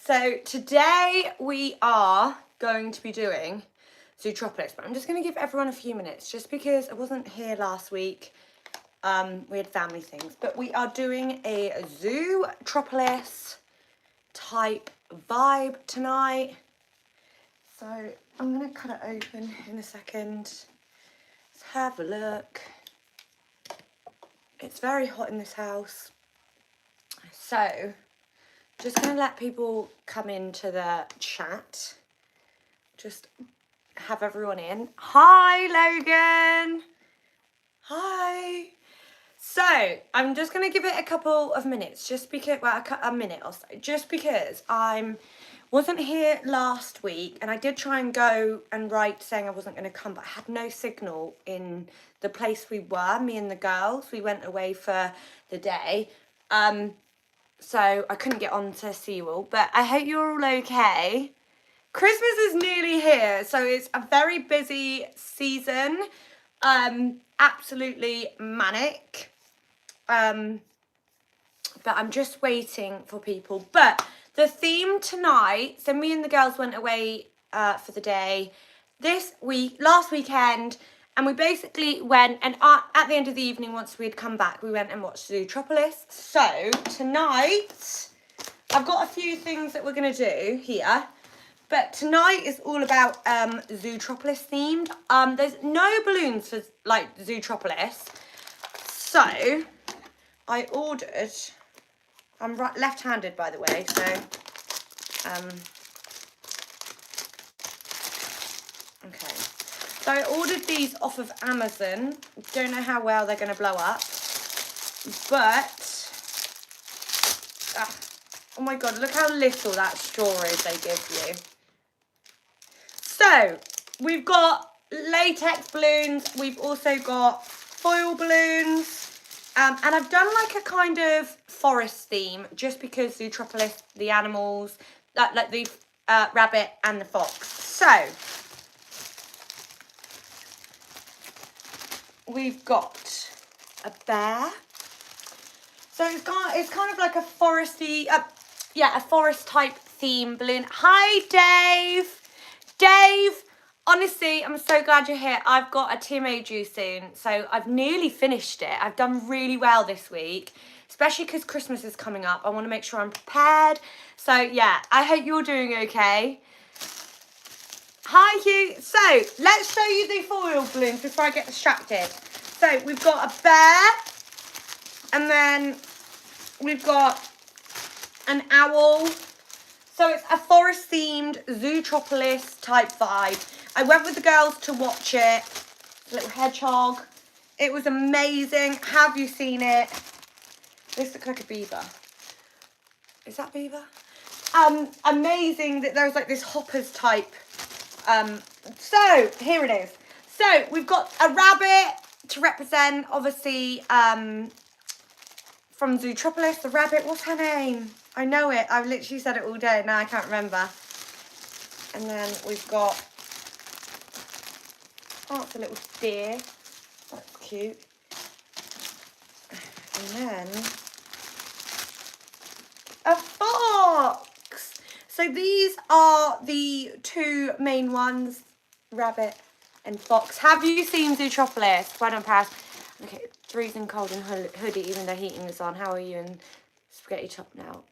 So today we are going to be doing Zootropolis, but I'm just going to give everyone a few minutes just because I wasn't here last week. We had family things, but we are doing a Zootropolis type vibe tonight. So I'm going to cut it open in a second. Let's have a look. It's very hot in this house. So just going to let people come into the chat. Just have everyone in. Hi, Logan. Hi. So I'm just going to give it a couple of minutes, just because, well, a minute or so, just because wasn't here last week, and I did try and go and write saying I wasn't going to come, but I had no signal in the place we were, me and the girls. We went away for the day. So I couldn't get on to see you all, but I hope you're all okay. Christmas is nearly here, so it's a very busy season. Absolutely manic. But I'm just waiting for people. But the theme tonight, so me and the girls went away for the day last weekend, and we basically went, and at the end of the evening, once we'd come back, we went and watched Zootropolis. So tonight, I've got a few things that we're going to do here, but tonight is all about Zootropolis themed. There's no balloons for like Zootropolis, so I ordered. I'm left-handed, by the way, so okay. So I ordered these off of Amazon. Don't know how well they're going to blow up. But, oh my God, look how little that straw is they give you. So, we've got latex balloons. We've also got foil balloons. And I've done like a kind of forest theme, just because Zootropolis, the animals, like the rabbit and the fox. So, we've got a bear. So it's kind of like a foresty, a forest type theme balloon. Hi, Dave. Dave, honestly, I'm so glad you're here. I've got a TMA due soon, so I've nearly finished it. I've done really well this week, especially because Christmas is coming up. I want to make sure I'm prepared. So yeah, I hope you're doing okay. Hi, Hugh. So let's show you the foil balloons before I get distracted. So we've got a bear, and then we've got an owl. So it's a forest-themed Zootropolis type vibe. I went with the girls to watch it. Little hedgehog. It was amazing. Have you seen it? This looks like a beaver. Is that beaver? Amazing that there's like this hoppers type. So here it is. So we've got a rabbit to represent, obviously, from Zootropolis. The rabbit, what's her name? I know it. I've literally said it all day. Now I can't remember. And then we've got, oh, it's a little deer. That's cute. And then a fox. So these are the two main ones, rabbit and fox. Have you seen Zootropolis? Well done, Paris. Okay, freezing cold and hoodie, even though heating is on. How are you in spaghetti top now?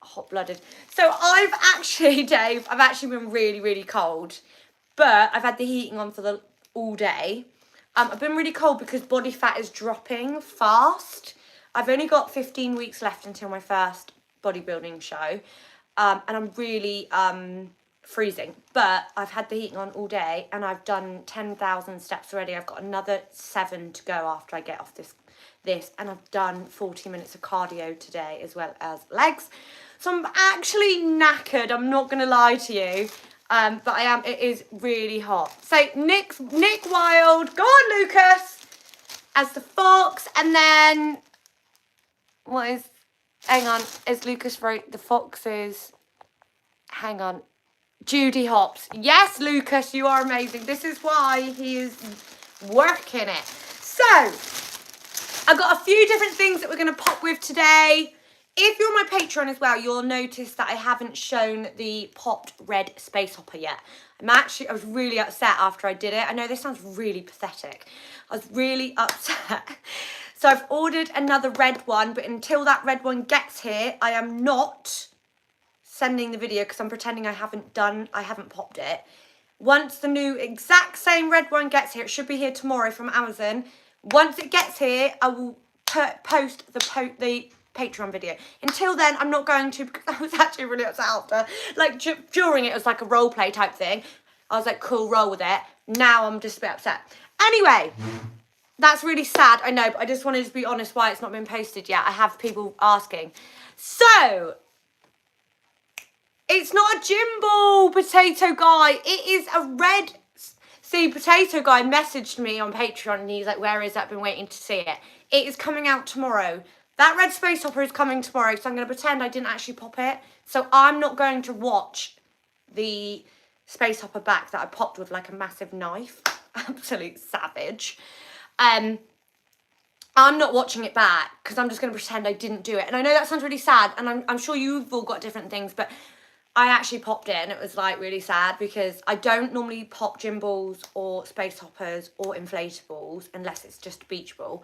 Hot-blooded. So I've actually, Dave, I've actually been really, really cold, but I've had the heating on for all day. I've been really cold because body fat is dropping fast. I've only got 15 weeks left until my first bodybuilding show, and I'm really freezing, but I've had the heating on all day, and I've done 10,000 steps already. I've got another 7 to go after I get off this, and I've done 40 minutes of cardio today as well as legs. So I'm actually knackered, I'm not going to lie to you, but I am. It is really hot. So Nick Wilde, go on, Lucas, as the fox, and then, hang on, as Lucas wrote, the foxes, hang on, Judy Hopps. Yes, Lucas, you are amazing. This is why he is working it. So, I've got a few different things that we're going to pop with today. If you're on my Patreon as well, you'll notice that I haven't shown the popped red space hopper yet. I was really upset after I did it. I know this sounds really pathetic. I was really upset. So I've ordered another red one, but until that red one gets here, I am not sending the video because I'm pretending I haven't popped it. Once the new exact same red one gets here, it should be here tomorrow from Amazon. Once it gets here, I will post the Patreon video. Until then, I'm not going to, because I was actually really upset after. Like, during it was like a role play type thing. I was like, cool, roll with it. Now I'm just a bit upset. Anyway, that's really sad, I know, but I just wanted to be honest why it's not been posted yet. I have people asking. So, it's not a gimbal potato guy. It is a red. See, potato guy messaged me on Patreon and he's like, where is that? I've been waiting to see it. It is coming out tomorrow. That red space hopper is coming tomorrow, so I'm going to pretend I didn't actually pop it. So I'm not going to watch the space hopper back that I popped with like a massive knife. Absolute savage. I'm not watching it back because I'm just going to pretend I didn't do it. And I know that sounds really sad, and I'm sure you've all got different things, but I actually popped it and it was like really sad because I don't normally pop gimbals or space hoppers or inflatables unless it's just a beach ball.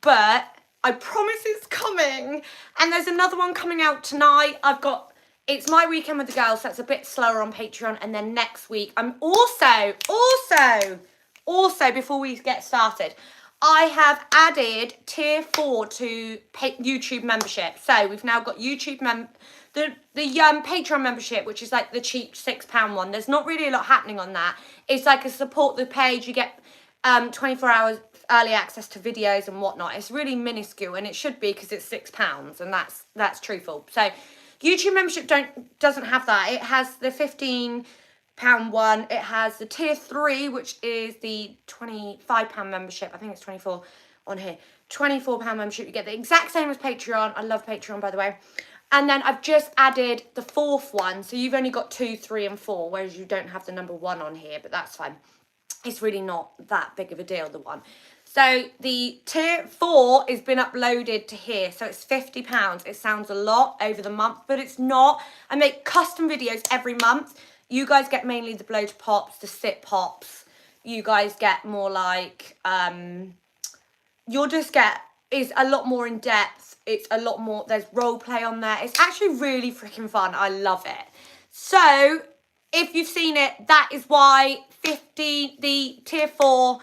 But I promise it's coming, and there's another one coming out tonight. It's my weekend with the girls, so it's a bit slower on Patreon, and then next week I'm also before we get started, I have added tier 4 to YouTube membership. So we've now got YouTube the Patreon membership, which is like the cheap £6 one. There's not really a lot happening on that. It's like a support the page. You get 24 hours early access to videos and whatnot. It's really minuscule, and it should be because it's £6, and that's truthful. So YouTube membership doesn't have that. It has the £15 one. It has the tier 3, which is the £25 membership. I think it's 24 on here. £24 membership. You get the exact same as Patreon. I love Patreon, by the way. And then I've just added the 4th one. So you've only got 2, 3, and 4, whereas you don't have the number 1 on here, but that's fine. It's really not that big of a deal, the one. So the tier 4 has been uploaded to here. So it's £50. It sounds a lot over the month, but it's not. I make custom videos every month. You guys get mainly the blow to pops, the sit pops. You guys get more like, you'll just get, it's a lot more in depth. It's a lot more, there's role play on there. It's actually really freaking fun. I love it. So if you've seen it, that is why the tier 4,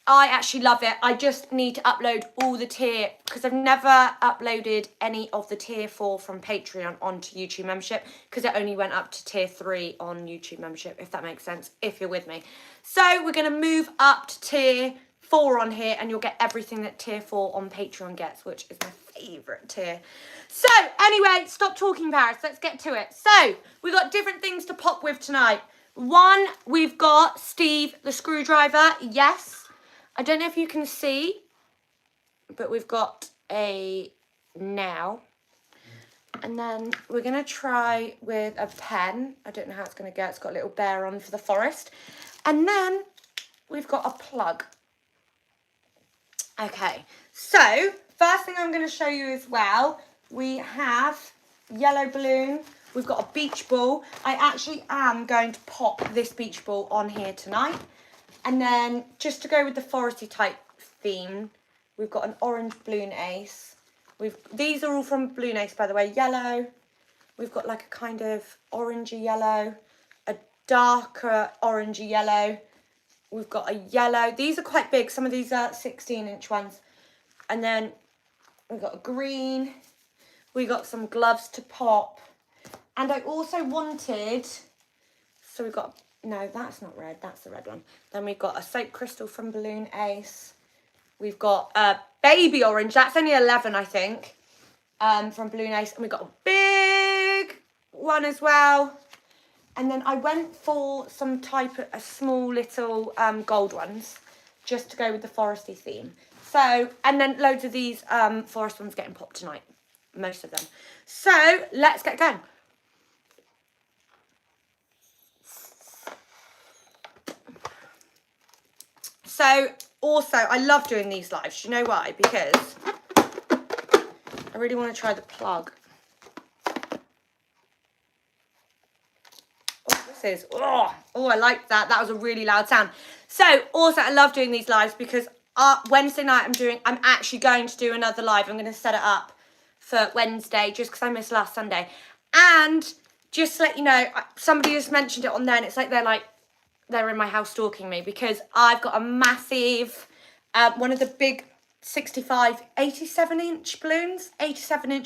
I actually love it. I just need to upload all the tier, because I've never uploaded any of the tier 4 from Patreon onto YouTube membership, because it only went up to tier 3 on YouTube membership, if that makes sense, if you're with me. So we're going to move up to tier 4 on here, and you'll get everything that tier 4 on Patreon gets, which is my favourite tier. So anyway, stop talking, Paris. Let's get to it. So we've got different things to pop with tonight. One, we've got Steve the screwdriver. Yes. I don't know if you can see, but we've got a nail. And then we're going to try with a pen. I don't know how it's going to go. It's got a little bear on for the forest. And then we've got a plug. Okay, so first thing I'm going to show you as well, we have yellow balloon. We've got a beach ball. I actually am going to pop this beach ball on here tonight. And then, just to go with the foresty type theme, we've got an orange balloon ace. These are all from Balloon Ace, by the way. Yellow. We've got like a kind of orangey yellow, a darker orangey yellow. We've got a yellow. These are quite big. Some of these are 16-inch ones. And then we've got a green. We got some gloves to pop. And I also wanted, so we've got, no, that's not red, that's the red one. Then we've got a soap crystal from Balloon Ace. We've got a baby orange, that's only 11, I think, from Balloon Ace. And we've got a big one as well. And then I went for some type of a small little gold ones, just to go with the foresty theme. So, and then loads of these forest ones getting popped tonight, most of them. So, let's get going. So, also, I love doing these lives. Do you know why? Because really want to try the plug. Oh, this is, oh, I like that. That was a really loud sound. So, also, I love doing these lives because Wednesday night I'm actually going to do another live. I'm going to set it up for Wednesday just because I missed last Sunday. And just to let you know, somebody just mentioned it on there and it's like they're in my house stalking me because I've got a massive, one of the big 87-inch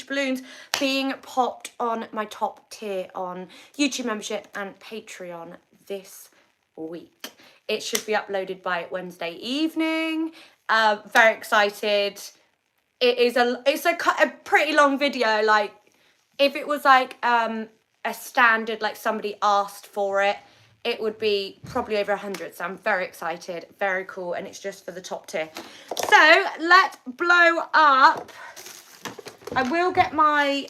balloons being popped on my top tier on YouTube membership and Patreon this week. It should be uploaded by Wednesday evening. Very excited. It's a pretty long video. Like if it was like a standard, like somebody asked for it, it would be probably over 100. So I'm very excited, very cool, and it's just for the top tier. So let's blow up. I will get my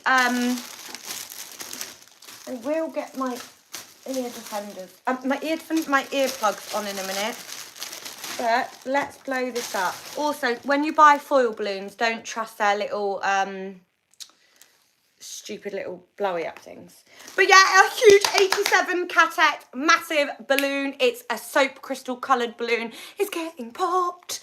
ear defenders, my earplugs on in a minute. But let's blow this up. Also, when you buy foil balloons, don't trust their little stupid little blowy up things. But yeah, a huge 87 Catet massive balloon. It's a soap crystal coloured balloon. It's getting popped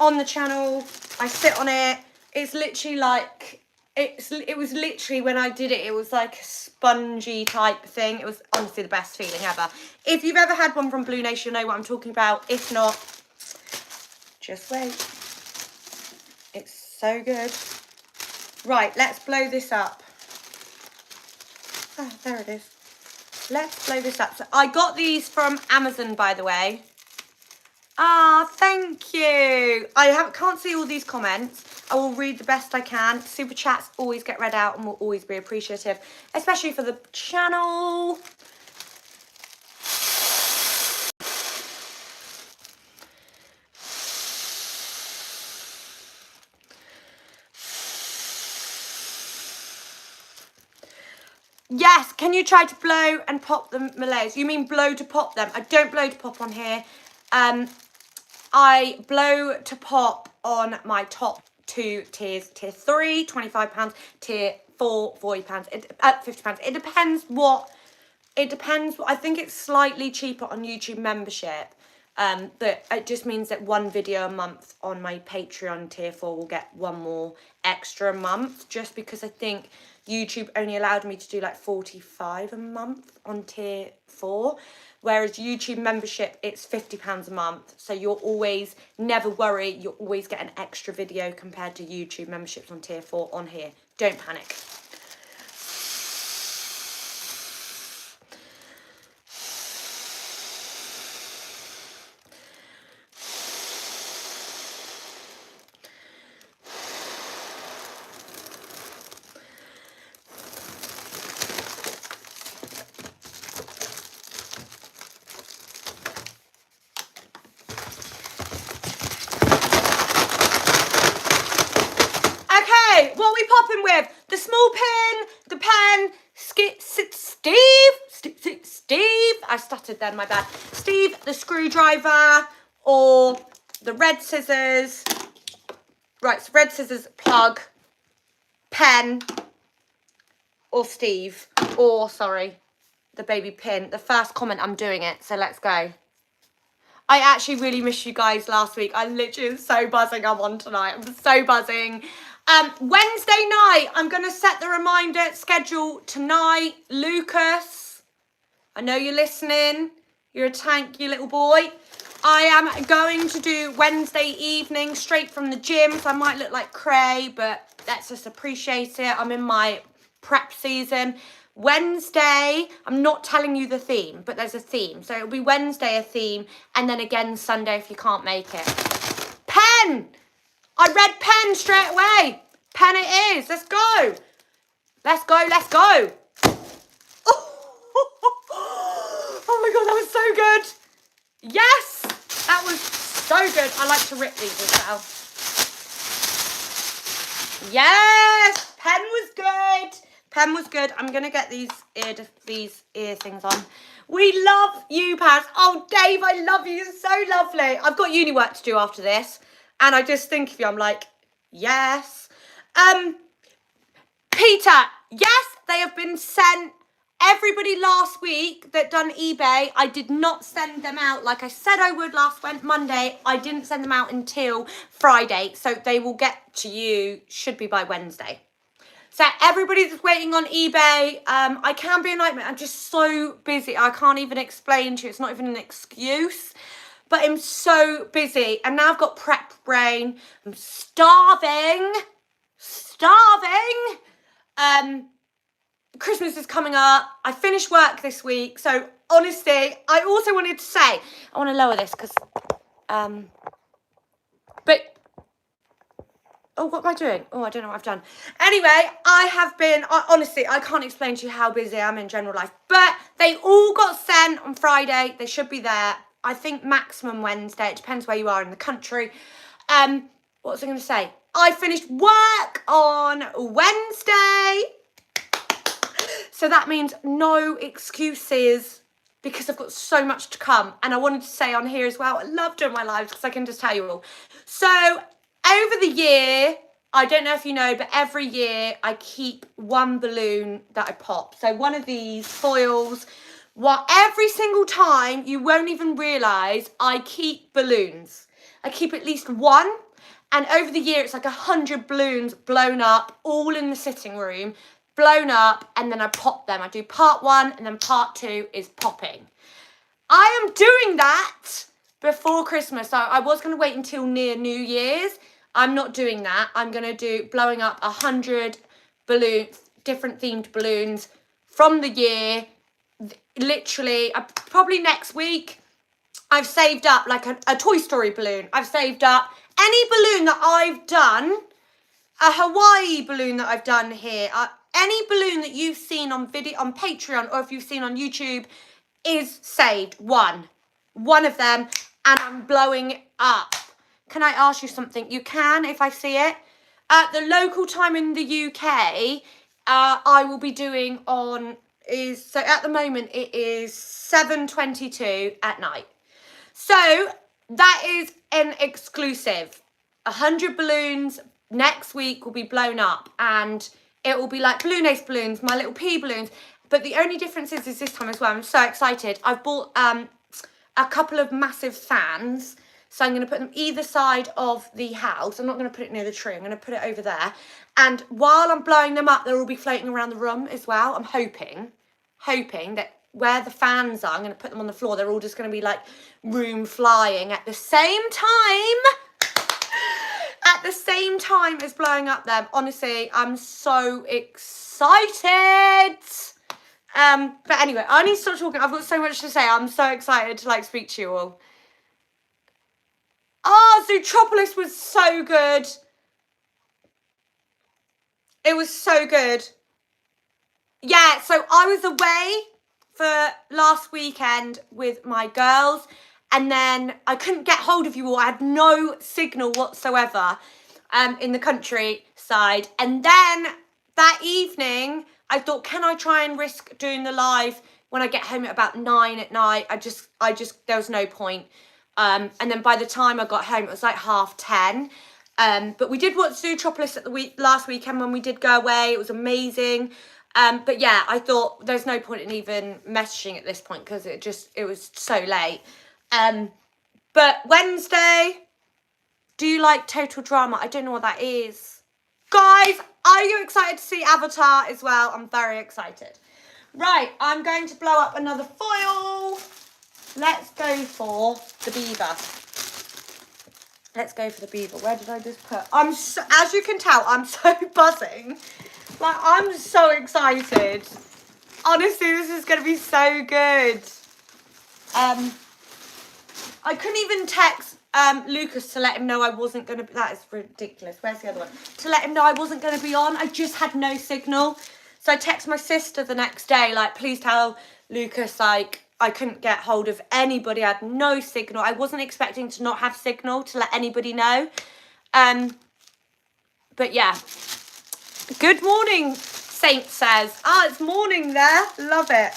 on the channel. I sit on it. It's literally like, it was literally when I did it, it was like a spongy type thing. It was honestly the best feeling ever. If you've ever had one from Blue Nation, you know what I'm talking about. If not, just wait. It's so good. Right, let's blow this up. Oh, there it is. Let's blow this up. So I got these from Amazon, by the way. Ah, thank you. I can't see all these comments. I will read the best I can. Super chats always get read out and will always be appreciative, especially for the channel. Yes, can you try to blow and pop the Malays? You mean blow to pop them? I don't blow to pop on here. I blow to pop on my top two tiers. Tier 3, £25. Tier 4, £40. £50. It depends what. I think it's slightly cheaper on YouTube membership. But it just means that one video a month on my Patreon tier 4 will get one more extra month, just because I think YouTube only allowed me to do like 45 a month on tier 4, whereas YouTube membership, it's £50 a month. So you'll always, never worry, you'll always get an extra video compared to YouTube memberships on tier 4 on here. Don't panic. What are we popping with? The small pin, the pen, Steve, I stuttered then, my bad. Steve, the screwdriver, or the red scissors. Right, so red scissors, plug, pen, or Steve, or, sorry, the baby pin. The first comment, I'm doing it, so let's go. I actually really missed you guys last week. I literally am so buzzing I'm on tonight. I'm so buzzing. Wednesday night, I'm going to set the reminder schedule tonight. Lucas, I know you're listening. You're a tank, you little boy. I am going to do Wednesday evening straight from the gym. So I might look like cray, but let's just appreciate it. I'm in my prep season. Wednesday, I'm not telling you the theme, but there's a theme. So it'll be Wednesday a theme, and then again Sunday if you can't make it. Pen! I read pen straight away. Pen it is. Let's go. Let's go, let's go. Oh my God, that was so good. Yes, that was so good. I like to rip these as well. Yes, pen was good. Pen was good. I'm going to get these ear things on. We love you, Paz. Oh, Dave, I love you. You're so lovely. I've got uni work to do after this. And I just think of you. I'm like, yes. Peter, yes, they have been sent. Everybody last week that done eBay, I did not send them out like I said I would last Monday. I didn't send them out until Friday, so they will get to you, should be by Wednesday. So everybody's waiting on eBay. I can be a nightmare. I'm just so busy. I can't even explain to you. It's not even an excuse. But I'm so busy. And now I've got prep brain. I'm starving. Christmas is coming up. I finished work this week. So honestly, I also wanted to say, I want to lower this because, but, oh, what am I doing? Oh, I don't know what I've done. Anyway, honestly, I can't explain to you how busy I am in general life. But they all got sent on Friday. They should be there. I think maximum Wednesday. It depends where you are in the country. What was I going to say? I finished work on Wednesday. So that means no excuses because I've got so much to come. And I wanted to say on here as well, I love doing my lives because I can just tell you all. So over the year, I don't know if you know, but every year I keep one balloon that I pop. So one of these foils, every single time, you won't even realise I keep balloons. I keep at least one. And over the year, it's like 100 balloons blown up, all in the sitting room, blown up, and then I pop them. I do part 1, and then part 2 is popping. I am doing that before Christmas. So I was going to wait until near New Year's. I'm not doing that. I'm going to do blowing up 100 balloons, different themed balloons from the year. Literally, probably next week. I've saved up like a Toy Story balloon. I've saved up any balloon that I've done, a Hawaii balloon that I've done here, any balloon that you've seen on video, on Patreon, or if you've seen on YouTube, is saved. One of them, and I'm blowing up. Can I ask you something? You can, if I see it. At the local time in the UK, I will be doing so at the moment it is 7:22 at night. So that is an exclusive. 100 balloons next week will be blown up, and it will be like Balloon Ace balloons, my little pea balloons. But the only difference is this time as well, I'm so excited. I've bought a couple of massive fans. So I'm going to put them either side of the house. I'm not going to put it near the tree. I'm going to put it over there. And while I'm blowing them up, they'll all be floating around the room as well. I'm hoping that where the fans are, I'm going to put them on the floor. They're all just going to be like room flying at the same time. At the same time as blowing up them. Honestly, I'm so excited. But anyway, I need to stop talking. I've got so much to say. I'm so excited to speak to you all. Oh, Zootropolis was so good. It was so good. Yeah, so I was away for last weekend with my girls, and then I couldn't get hold of you all. I had no signal whatsoever in the countryside. And then that evening, I thought, can I try and risk doing the live when I get home at about 9 at night? There was no point. And then by the time I got home, it was like 10:30. But we did watch Zootropolis at last weekend when we did go away. It was amazing. But yeah, I thought there's no point in even messaging at this point because it was so late. But Wednesday, do you like Total Drama? I don't know what that is. Guys, are you excited to see Avatar as well? I'm very excited. Right, I'm going to blow up another foil. Let's go for the beaver. Let's go for the beaver. Where did I just put? As you can tell, I'm so buzzing. I'm so excited. Honestly, this is going to be so good. I couldn't even text Lucas to let him know I wasn't going to. That is ridiculous. Where's the other one? To let him know I wasn't going to be on. I just had no signal. So I texted my sister the next day, please tell Lucas, I couldn't get hold of anybody. I had no signal. I wasn't expecting to not have signal to let anybody know. But yeah. Good morning, Saint says. It's morning there. Love it.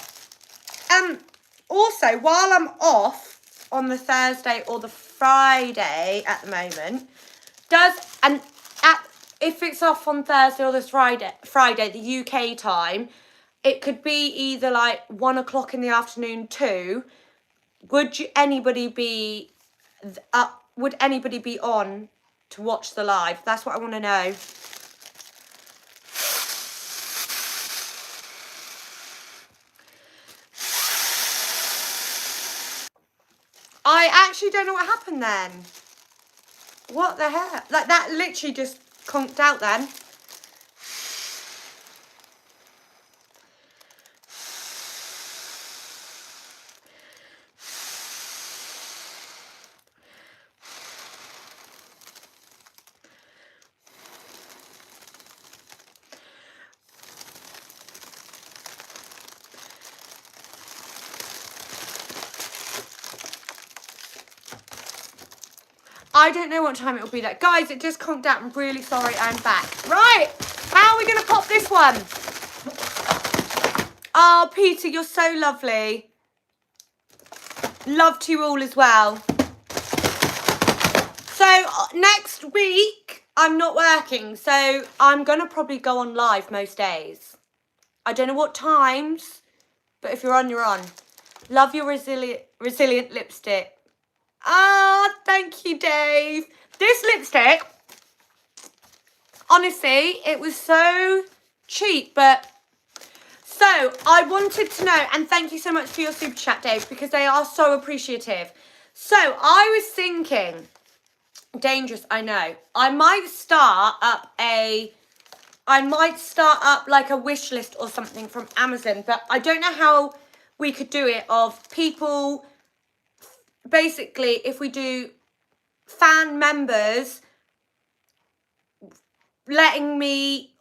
Also, while I'm off on the Thursday or the Friday at the moment, if it's off on Thursday or this Friday, the UK time, it could be either like 1 o'clock in the afternoon, 2. Would anybody be on to watch the live? That's what I want to know. I actually don't know what happened then. What the heck? Like, that literally just conked out then. I don't know what time it will be there. Guys, it just conked out. I'm really sorry. I'm back. Right. How are we going to pop this one? Oh, Peter, you're so lovely. Love to you all as well. So, next week, I'm not working. So, I'm going to probably go on live most days. I don't know what times, but if you're on, you're on. Love your resilient lipstick. Ah, thank you, Dave. This lipstick, honestly, it was so cheap, but so I wanted to know, and thank you so much for your super chat, Dave, because they are so appreciative. So I was thinking, dangerous, I know, I might start up like a wish list or something from Amazon, but I don't know how we could do it of people. Basically, if we do fan members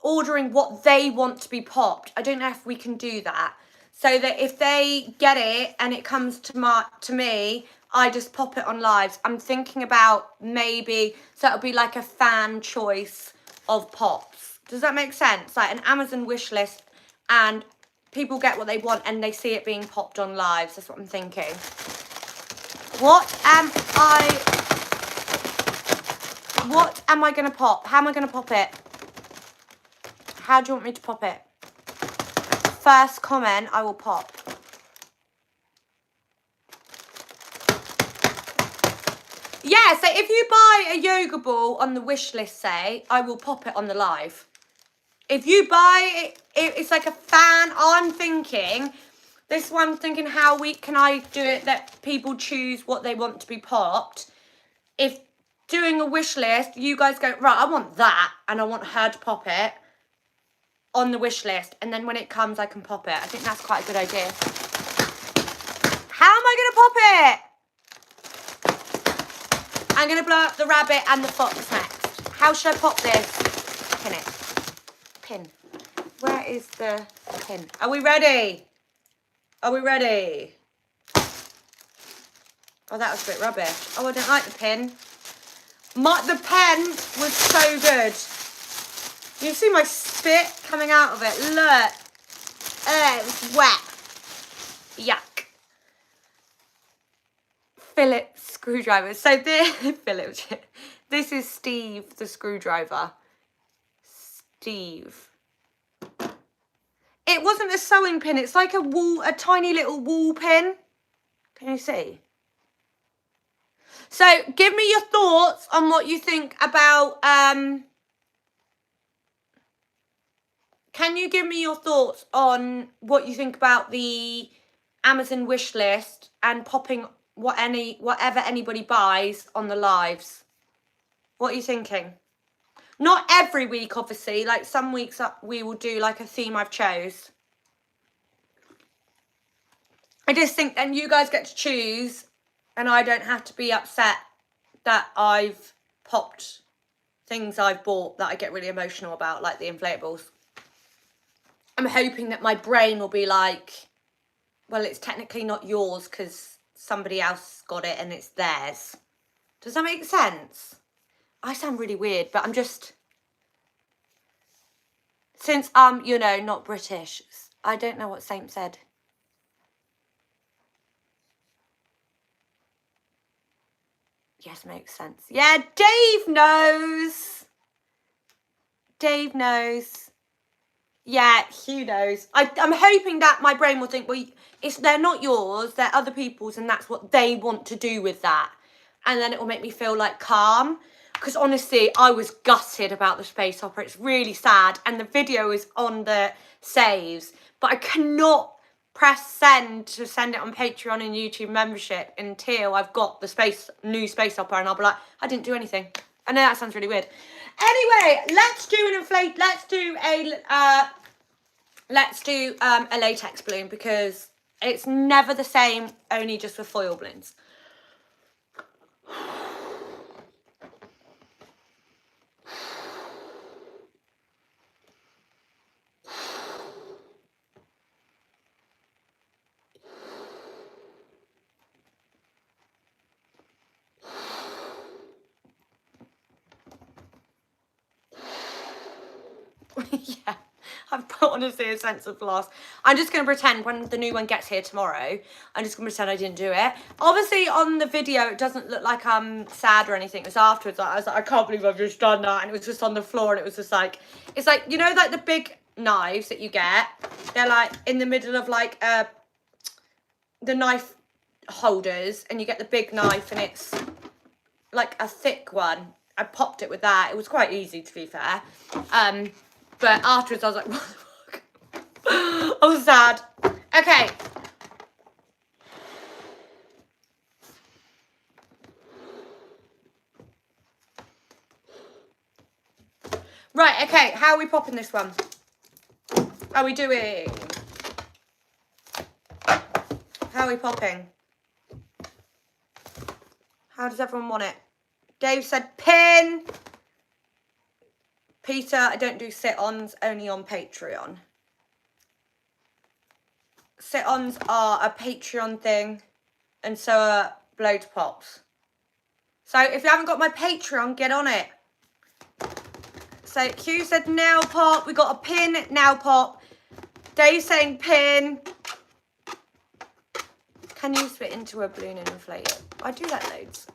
ordering what they want to be popped. I don't know if we can do that. So that if they get it and it comes to me, I just pop it on lives. I'm thinking about maybe, so it'll be like a fan choice of pops. Does that make sense? Like an Amazon wish list, and people get what they want and they see it being popped on lives. That's what I'm thinking. What am I going to pop? How am I going to pop it? How do you want me to pop it? First comment, I will pop. Yeah, so if you buy a yoga ball on the wish list, say, I will pop it on the live. If you buy it, it's like a fan. I'm thinking, this one, I'm thinking, how can I do it that people choose what they want to be popped? If doing a wish list, you guys go, right, I want that, and I want her to pop it on the wish list, and then when it comes, I can pop it. I think that's quite a good idea. How am I going to pop it? I'm going to blow up the rabbit and the fox next. How should I pop this? Pin it. Pin. Where is the pin? Are we ready? Are we ready? Oh, that was a bit rubbish. Oh, I don't like the pin. The pen was so good. You see my spit coming out of it. Look. It was wet. Yuck. Phillips screwdriver. So this is Steve the screwdriver. Steve. It wasn't a sewing pin. It's like a tiny little wall pin. Can you see? So give me your thoughts on what you think about, can you give me your thoughts on what you think about the Amazon wish list and popping whatever anybody buys on the lives? What are you thinking? Not every week, obviously. Like some weeks we will do like a theme I've chose. I just think then you guys get to choose, and I don't have to be upset that I've popped things I've bought that I get really emotional about, like the inflatables. I'm hoping that my brain will be like, well, it's technically not yours because somebody else got it and it's theirs. Does that make sense? I sound really weird, but I'm just... Since I'm, you know, not British, I don't know what Saint said. Yes, makes sense. Yeah, Dave knows. Dave knows. Yeah, Hugh knows. I'm hoping that my brain will think, well, they're not yours, they're other people's, and that's what they want to do with that. And then it will make me feel like calm. Because honestly, I was gutted about the space opera. It's really sad. And the video is on the saves. But I cannot press send to send it on Patreon and YouTube membership until I've got the new space opera. And I'll be like, I didn't do anything. I know that sounds really weird. Anyway, let's do a latex balloon, because it's never the same, only just with foil balloons. Yeah, I've got honestly a sense of loss. I'm just going to pretend when the new one gets here tomorrow, I'm just going to pretend I didn't do it. Obviously, on the video, it doesn't look like I'm sad or anything. It was afterwards. I was like, I can't believe I've just done that. And it was just on the floor, and it was just like, it's like, you know, like the big knives that you get? They're like in the middle of like the knife holders, and you get the big knife, and it's like a thick one. I popped it with that. It was quite easy, to be fair. But afterwards, I was like, what the fuck? I was sad. Okay. Right, okay. How are we popping this one? How are we doing? How are we popping? How does everyone want it? Dave said pin. Peter, I don't do sit-ons, only on Patreon. Sit-ons are a Patreon thing, and so are blow to pops. So if you haven't got my Patreon, get on it. So Q said nail pop. We got a pin nail pop. Dave saying pin. Can you spit into a balloon and inflate it? I do that loads.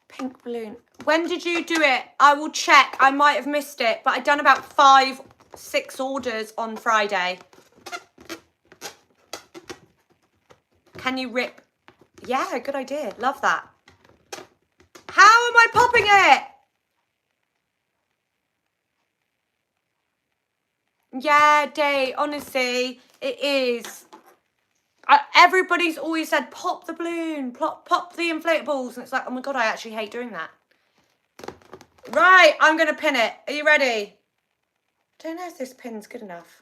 Pink balloon. When did you do it? I will check. I might have missed it, but I've done about 5-6 orders on Friday. Can you rip? Yeah, good idea. Love that. How am I popping it? Yeah, Day, honestly, it is. Everybody's always said, pop the balloon, pop the inflatables. And it's like, oh my God, I actually hate doing that. Right, I'm going to pin it. Are you ready? Don't know if this pin's good enough.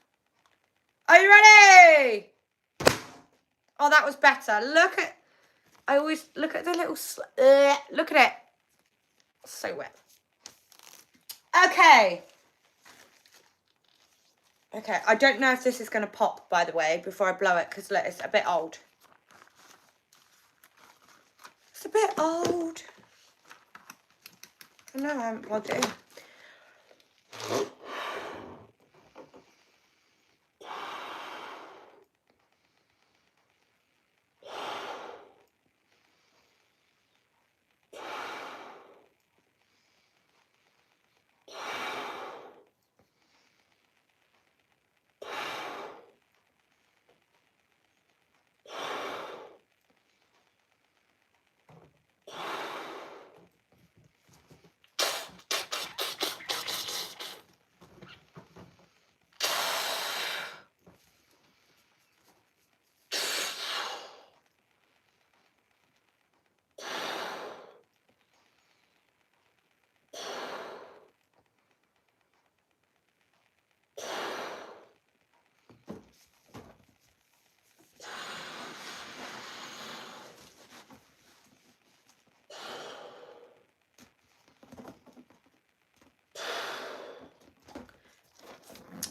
Are you ready? Oh, that was better. I always look at the little, look at it. So wet. Okay. Okay, I don't know if this is going to pop, by the way, before I blow it, because look, it's a bit old. It's a bit old. Oh, no, I haven't plugged it in.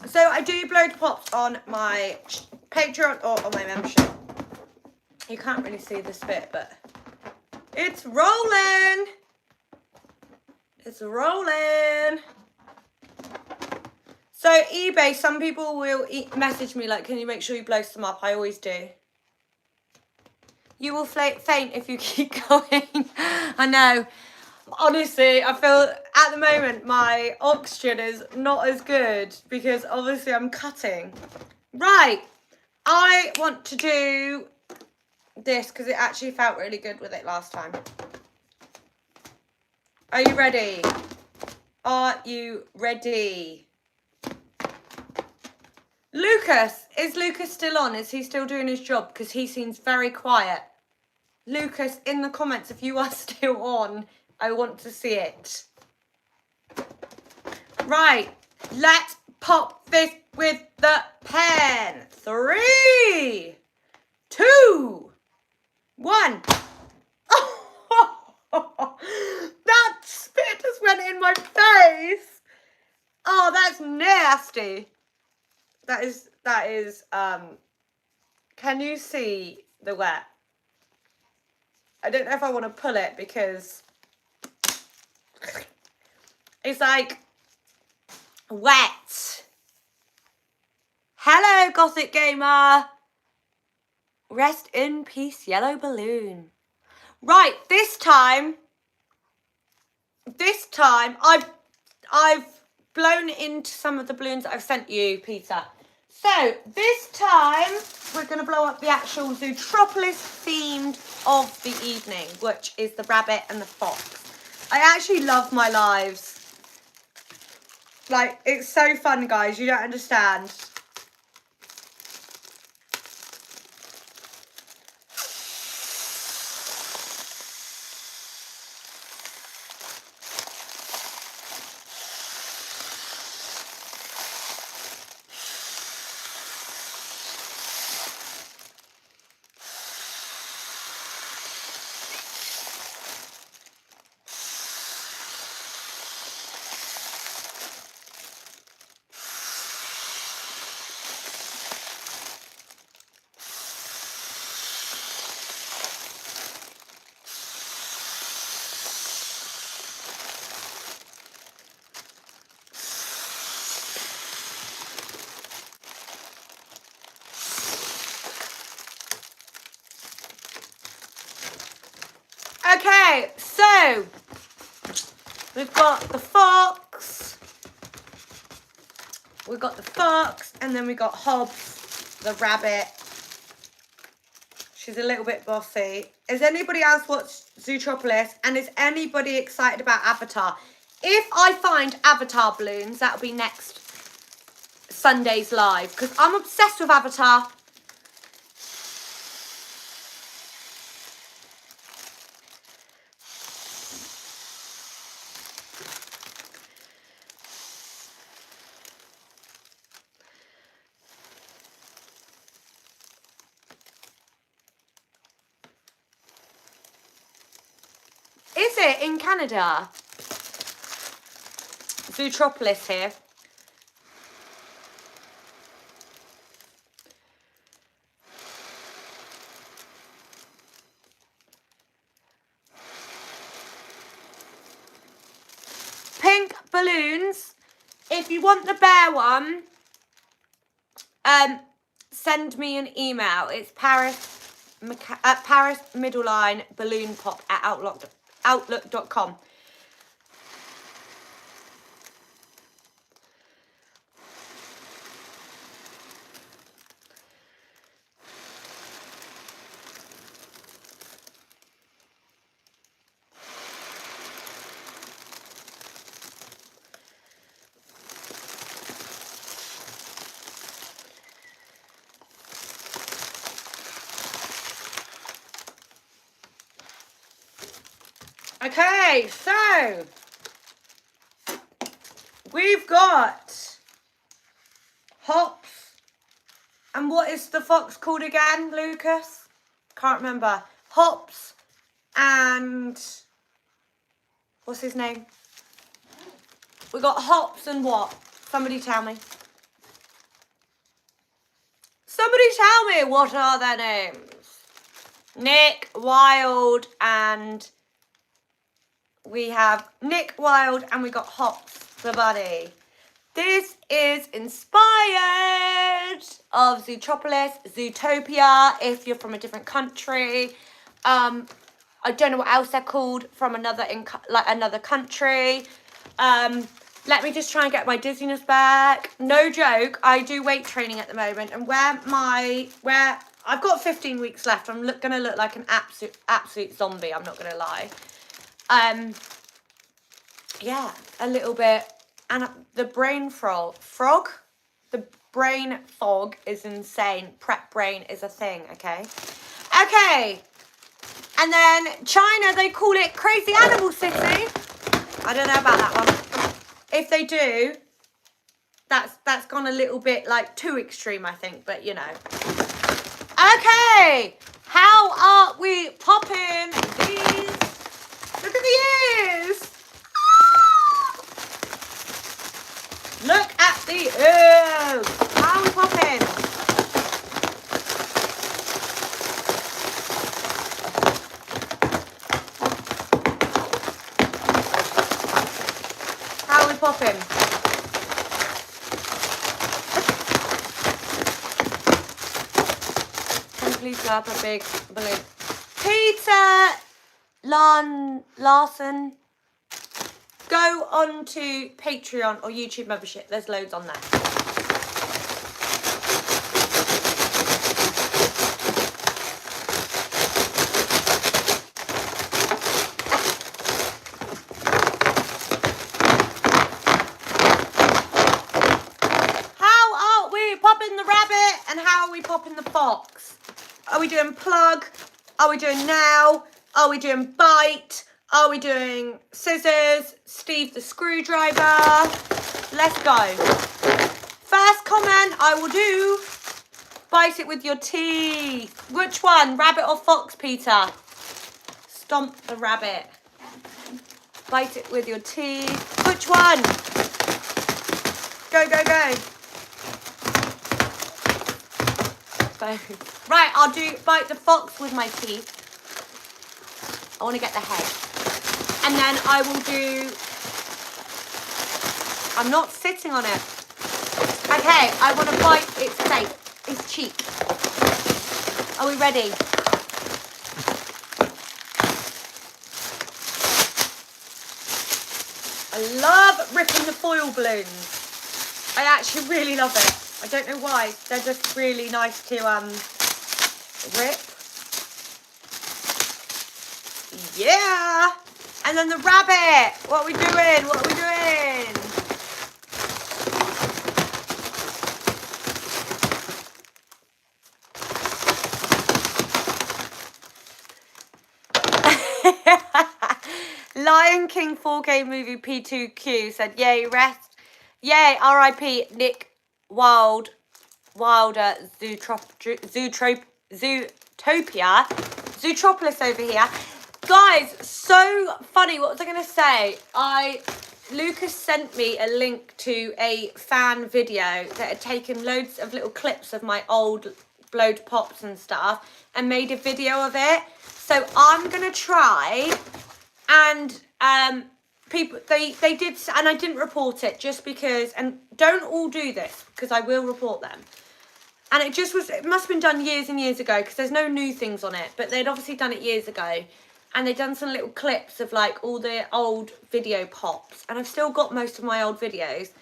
So I do blow to pops on my Patreon or on my membership. You can't really see this bit, but it's rolling. It's rolling. So eBay, some people will message me like, can you make sure you blow some up? I always do. You will faint if you keep going. I know. Honestly, I feel at the moment my oxygen is not as good because obviously I'm cutting. Right, I want to do this because it actually felt really good with it last time. Are you ready? Are you ready? Lucas, is Lucas still on? Is he still doing his job? Because he seems very quiet. Lucas, in the comments, if you are still on, I want to see it. Right, let's pop this with the pen. 3, 2, 1. Oh, that spit just went in my face. Oh, that's nasty. That is, can you see the wet? I don't know if I want to pull it because it's like wet. Hello, Gothic Gamer. Rest in peace, yellow balloon. Right, this time I've blown into some of the balloons that I've sent you, Peter. So this time we're going to blow up the actual Zootropolis themed of the evening, which is the rabbit and the fox. I actually love my lives. Like, it's so fun, guys. You don't understand. Okay, so we've got the fox, and then we got Hobbs, the rabbit. She's a little bit bossy. Has anybody else watched Zootropolis? And is anybody excited about Avatar? If I find Avatar balloons, that'll be next Sunday's live, because I'm obsessed with Avatar. Is it in Canada? Zootropolis here. Pink balloons. If you want the bear one, send me an email. It's Paris middle line balloon pop at outlook.com. Okay, so we've got Hops, and what is the fox called again, Lucas? Can't remember. Hops and what's his name? We got Hops and what? Somebody tell me. Somebody tell me what are their names? Nick, Wild, and we have Nick Wild, and we got Hops, the bunny. This is inspired of Zootropolis, Zootopia, if you're from a different country. I don't know what else they're called, from another country. Let me just try and get my dizziness back. No joke, I do weight training at the moment, and where I've got 15 weeks left, I'm gonna look like an absolute zombie, I'm not gonna lie. Yeah, a little bit. And the brain frog, the brain fog is insane. Prep brain is a thing, okay? Okay. And then China, they call it Crazy Animal City. I don't know about that one. If they do, that's gone a little bit like too extreme, I think, but you know. Okay. How are we popping these? Look at the ears. Look at the ears. How are we popping? How are we popping? Can you please go up a big balloon? Peter Larson. Go on to Patreon or YouTube membership. There's loads on there. How are we popping the rabbit and how are we popping the fox? Are we doing plug? Are we doing now? Are we doing bite? Are we doing scissors? Steve the screwdriver? Let's go. First comment I will do. Bite it with your teeth. Which one? Rabbit or fox, Peter? Stomp the rabbit. Bite it with your teeth. Which one? Go, go, go. Both. Right, I'll do bite the fox with my teeth. I want to get the head. And then I will do... I'm not sitting on it. Okay, I want to bite its face, its cheek. Are we ready? I love ripping the foil balloons. I actually really love it. I don't know why. They're just really nice to rip. Yeah. And then the rabbit. What are we doing? What are we doing? Lion King 4K movie P2Q said, yay, rest. Yay, R.I.P. Nick Wilder, Zootopia, Zootropolis over here. Guys, so funny. What was I going to say? Lucas sent me a link to a fan video that had taken loads of little clips of my old blowed pops and stuff and made a video of it. So I'm going to try and people, they did, and I didn't report it just because, and don't all do this because I will report them. And it must have been done years and years ago because there's no new things on it, but they'd obviously done it years ago. And they'd done some little clips of like all the old video pops. And I've still got most of my old videos.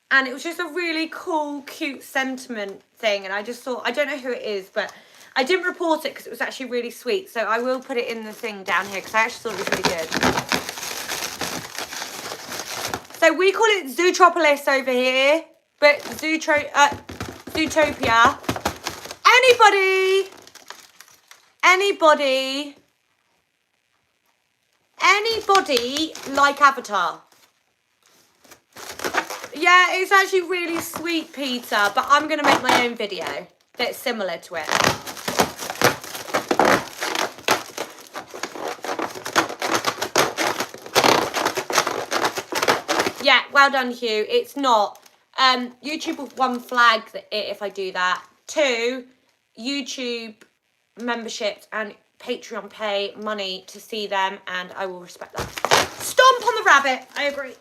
And it was just a really cool, cute sentiment thing. And I just thought, I don't know who it is, but I didn't report it because it was actually really sweet. So I will put it in the thing down here because I actually thought it was really good. So we call it Zootropolis over here. But Zootopia. Anybody like Avatar? Yeah, it's actually really sweet, Peter, but I'm going to make my own video that's similar to it. Yeah, well done, Hugh. It's not. YouTube will, one, flag it if I do that. 2, YouTube memberships and Patreon pay money to see them, and I will respect that. Stomp on the rabbit. I agree.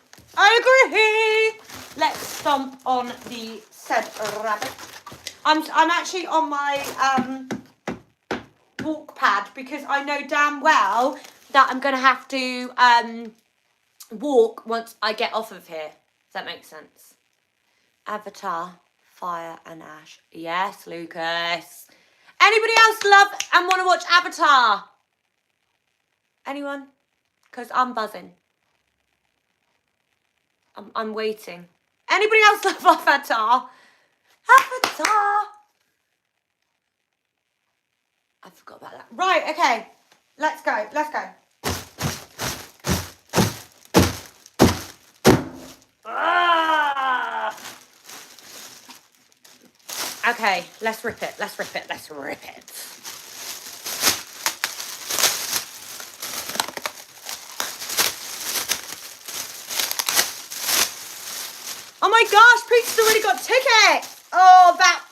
Let's stomp on the said rabbit. I'm actually on my walk pad because I know damn well that I'm going to have to walk once I get off of here. Does that make sense? Avatar, Fire and Ash. Yes, Lucas. Anybody else love and want to watch Avatar? Anyone? Because I'm buzzing. I'm waiting. Anybody else love Avatar? Avatar. I forgot about that. Right, okay. Let's go. Let's go. Ah! Okay, let's rip it. Let's rip it. Let's rip it. Oh my gosh, Peter's already got tickets. Oh, that.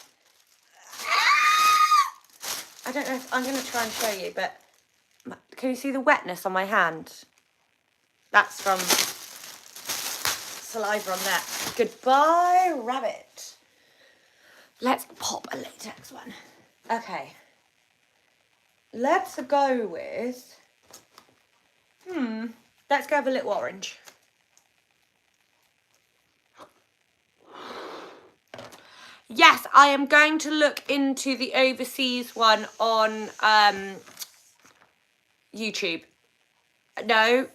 I don't know if I'm going to try and show you, but can you see the wetness on my hand? That's from saliva on there. Goodbye, rabbit. Let's pop a latex one. Okay. Let's go with... Let's go with a little orange. Yes, I am going to look into the overseas one on YouTube. No,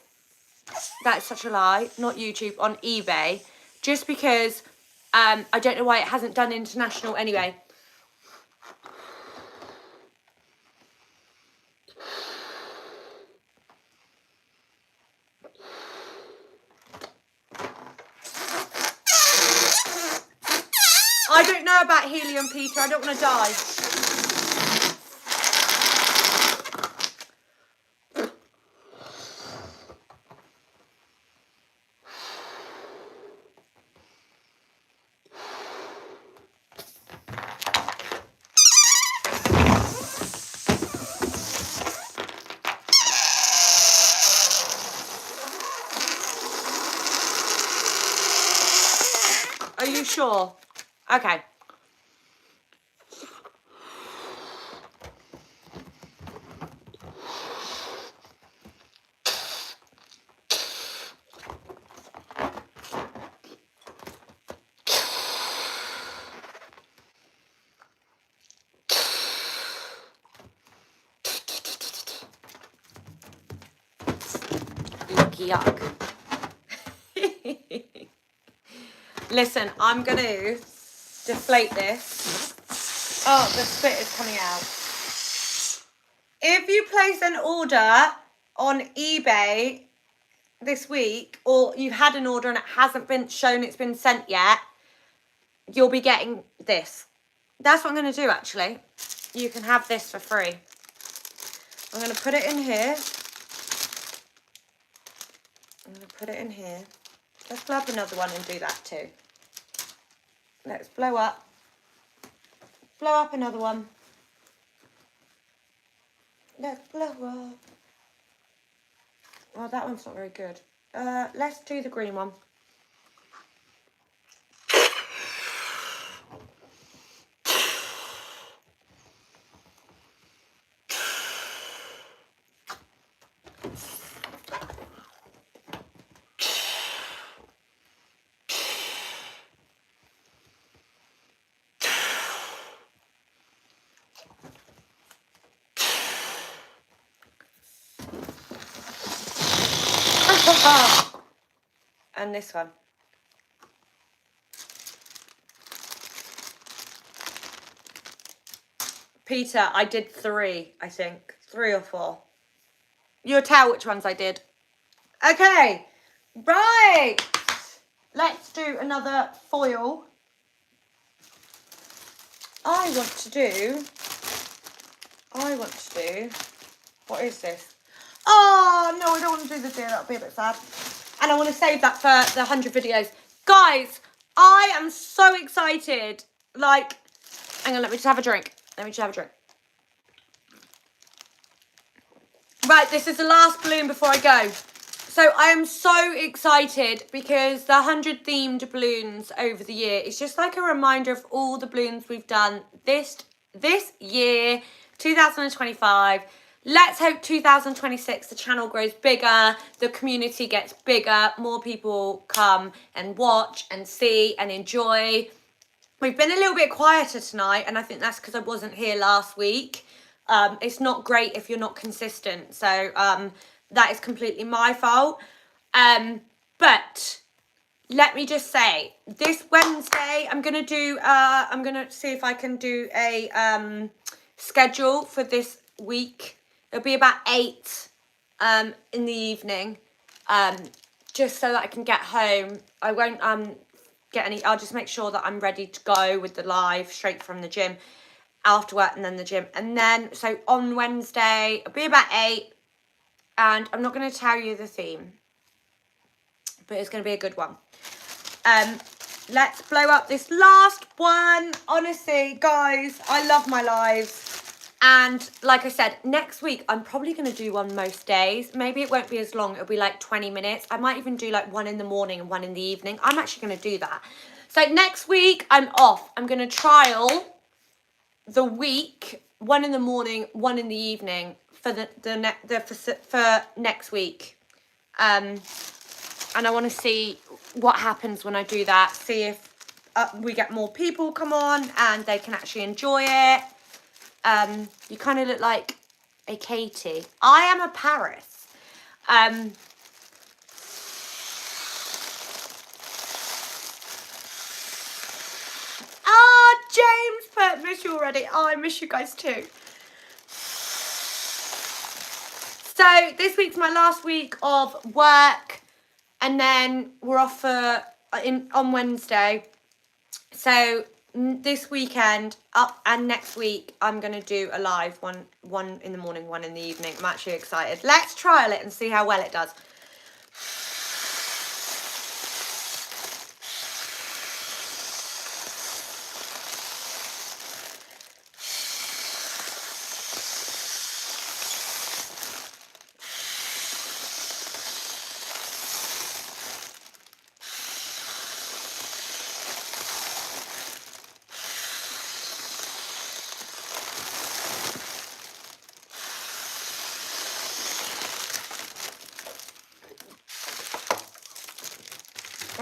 that's such a lie. Not YouTube, on eBay. Just because I don't know why it hasn't done international anyway. I don't know about helium, Peter. I don't want to die. Are you sure? Okay. Yuck. Listen, I'm going to deflate this. Oh, the spit is coming out. If you place an order on eBay this week, or you've had an order and it hasn't been shown it's been sent yet, you'll be getting this. That's what I'm going to do, actually. You can have this for free. I'm going to put it in here. I'm going to put it in here. Let's blow up another one and do that too. Let's blow up. Blow up another one. Let's blow up. Oh, that one's not very good. Let's do the green one. And this one. Peter, I did 3, I think. 3 or 4. You'll tell which ones I did. Okay. Right. Let's do another foil. I want to do... What is this? Oh, no, I don't want to do the deer. That'll be a bit sad. And I want to save that for the 100 videos. Guys, I am so excited. Like, hang on, let me just have a drink. Right, this is the last balloon before I go. So I am so excited because the 100 themed balloons over the year is just like a reminder of all the balloons we've done. This this year, 2025. Let's hope 2026 the channel grows bigger, the community gets bigger, more people come and watch and see and enjoy. We've been a little bit quieter tonight, and I think that's because I wasn't here last week. It's not great if you're not consistent, so that is completely my fault. But let me just say, this Wednesday I'm gonna see if I can do a schedule for this week. It'll be about 8 in the evening, just so that I can get home. I won't get any. I'll just make sure that I'm ready to go with the live straight from the gym after work, and then the gym, and then so on Wednesday it'll be about 8, and I'm not going to tell you the theme, but it's going to be a good one. Let's blow up this last one. Honestly, guys, I love my lives. And like I said, next week, I'm probably going to do one most days. Maybe it won't be as long. It'll be like 20 minutes. I might even do like one in the morning and one in the evening. I'm actually going to do that. So next week, I'm off. I'm going to trial the week, one in the morning, one in the evening for for next week. And I want to see what happens when I do that. See if we get more people come on and they can actually enjoy it. You kind of look like a Katie. I am a Paris. James put, miss you already. Oh, I miss you guys too. So this week's my last week of work, and then we're off on Wednesday. So this weekend and next week I'm going to do a live one in the morning, one in the evening. I'm actually excited. Let's trial it and see how well it does.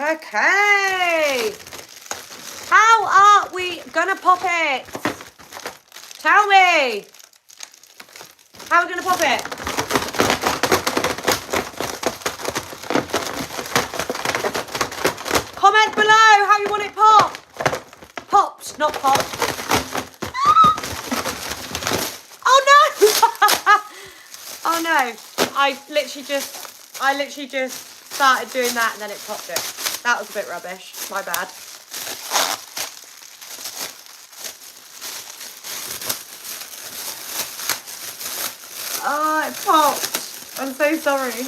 Okay, how are we gonna pop it? Tell me, how are we gonna pop it? Comment below how you want it popped. Popped, not popped. Oh no! Oh no! I literally just started doing that and then it popped it. That was a bit rubbish. My bad. Oh, it popped. I'm so sorry.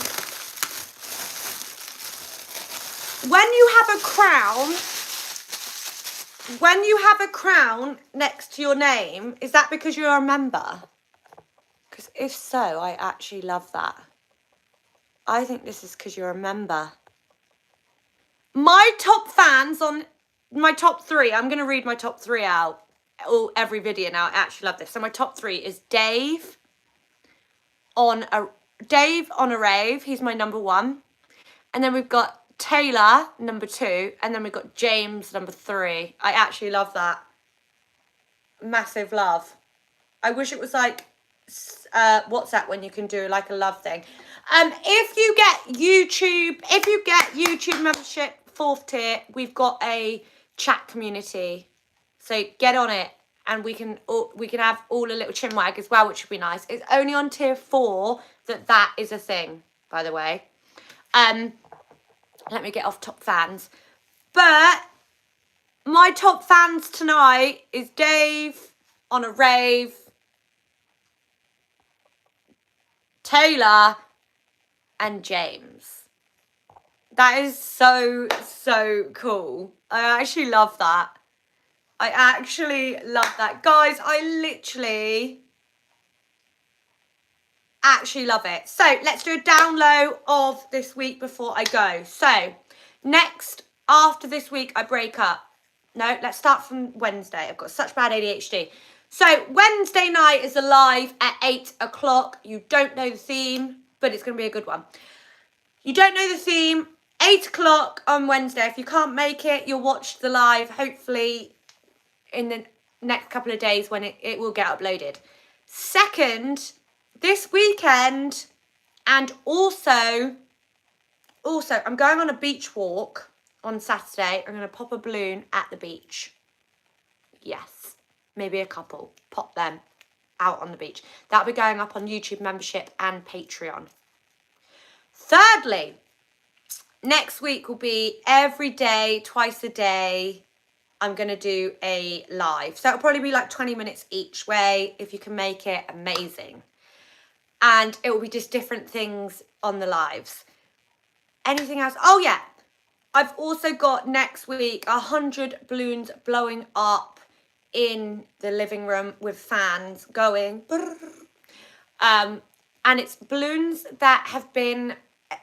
When you have a crown next to your name, is that because you're a member? Because if so, I actually love that. I think this is because you're a member. My top fans on my top 3, I'm going to read my top 3 out every video now. I actually love this. So my top 3 is Dave on a rave. He's my number 1. And then we've got Taylor, number 2. And then we've got James, number 3. I actually love that. Massive love. I wish it was like WhatsApp when you can do like a love thing. If you get YouTube membership 4th tier, we've got a chat community, so get on it, and we can have all a little chin wag as well, which would be nice. It's only on tier 4 that is a thing, by the way. Let me get off top fans, but my top fans tonight is Dave on a rave, Taylor, and James. That is so cool. I actually love that. Guys, I literally actually love it. So let's do a down low of this week before I go. So next, after this week, I break up. No, let's start from Wednesday. I've got such bad ADHD. So Wednesday night is a live at 8 o'clock. You don't know the theme, but it's going to be a good one. You don't know the theme, 8 o'clock on Wednesday. If you can't make it, you'll watch the live, hopefully in the next couple of days when it will get uploaded. Second, this weekend, and also I'm going on a beach walk on Saturday. I'm going to pop a balloon at the beach. Yes, maybe a couple. Pop them out on the beach. That'll be going up on YouTube membership and Patreon. Thirdly, next week will be every day, twice a day, I'm going to do a live. So it'll probably be like 20 minutes each way. If you can make it, amazing. And it will be just different things on the lives. Anything else? Oh, yeah. I've also got next week 100 balloons blowing up in the living room with fans going. And it's balloons that have been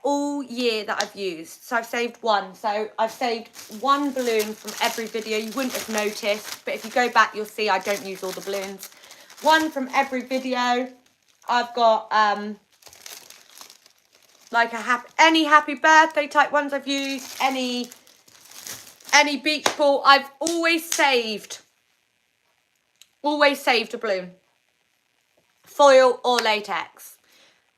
all year that I've used. So I've saved one. So I've saved one balloon from every video. You wouldn't have noticed, but if you go back, you'll see I don't use all the balloons. One from every video. I've got like any happy birthday type ones I've used, any beach ball. I've always saved a balloon, foil or latex.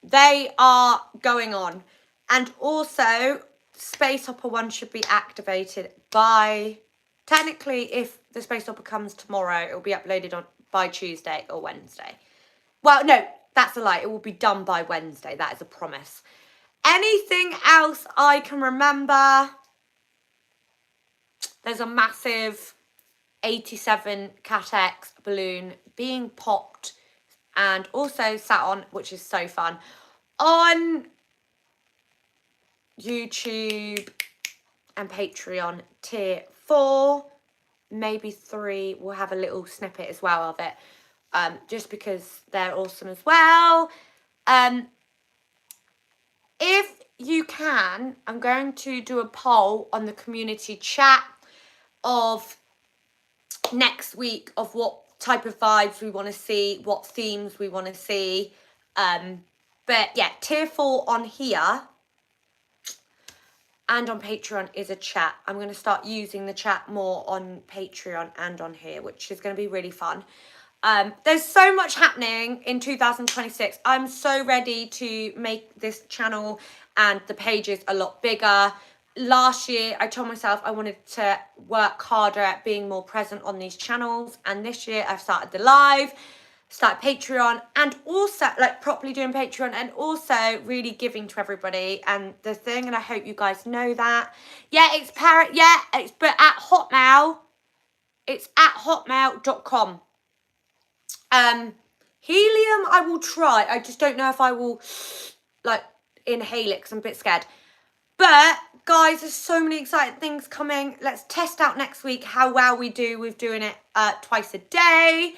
They are going on. And also, Space Hopper one should be activated by, technically, if the Space Hopper comes tomorrow, it will be uploaded by Tuesday or Wednesday. Well, no, that's a lie. It will be done by Wednesday. That is a promise. Anything else I can remember? There's a massive 87 Cat X balloon being popped and also sat on, which is so fun, on YouTube and Patreon tier 4, maybe 3. We'll have a little snippet as well of it, just because they're awesome as well. If you can, I'm going to do a poll on the community chat of next week of what type of vibes we want to see, what themes we want to see. But yeah, tier 4 on here and on Patreon is a chat. I'm going to start using the chat more on Patreon and on here, which is going to be really fun. There's so much happening in 2026. I'm so ready to make this channel and the pages a lot bigger. Last year, I told myself I wanted to work harder at being more present on these channels. And this year, I've started the live, started Patreon, and also like properly doing Patreon, and also really giving to everybody. And the thing, and I hope you guys know that. Yeah, it's but at Hotmail, it's at hotmail.com. Helium, I will try. I just don't know if I will like inhale it because I'm a bit scared. But guys, there's so many exciting things coming. Let's test out next week how well we do with doing it twice a day.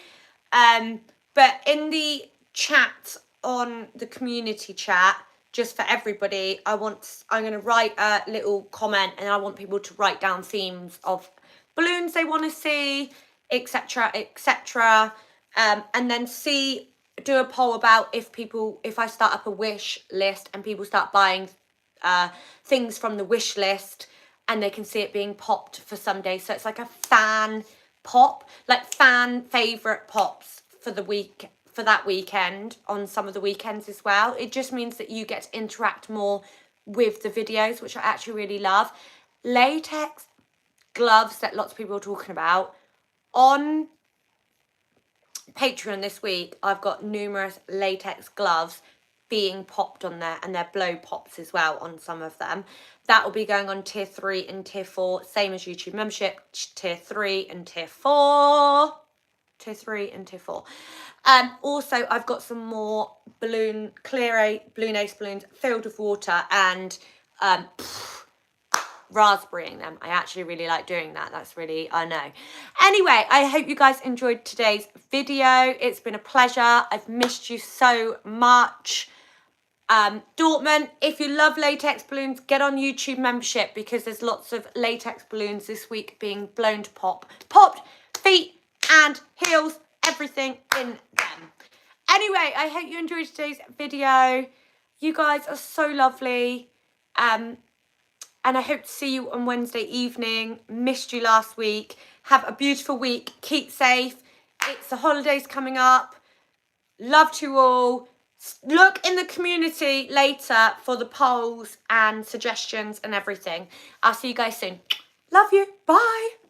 But in the chat on the community chat, just for everybody, I'm going to write a little comment, and I want people to write down themes of balloons they want to see, etc., etc. And then do a poll about if I start up a wish list and people start buying things from the wish list, and they can see it being popped for some days. So it's like a fan pop, like fan favourite pops for the week, for that weekend, on some of the weekends as well. It just means that you get to interact more with the videos, which I actually really love. Latex gloves that lots of people are talking about. On Patreon this week, I've got numerous latex gloves being popped on there, and they're blow pops as well on some of them. That will be going on tier 3 and tier 4, same as YouTube membership, tier 3 and tier 4. Tier 3 and tier 4. Also, I've got some more clear balloon ace balloons filled with water and raspberrying them. I actually really like doing that. That's really, I know. Anyway, I hope you guys enjoyed today's video. It's been a pleasure. I've missed you so much. Dortmund, if you love latex balloons, get on YouTube membership, because there's lots of latex balloons this week being blown to popped feet and heels, everything. everything in them. Anyway, I hope you enjoyed today's video. You guys are so lovely. And I hope to see you on Wednesday evening. Missed you last week. Have a beautiful week. Keep safe. It's the holidays coming up. Love to you all. Look in the community later for the polls and suggestions and everything. I'll see you guys soon. Love you. Bye.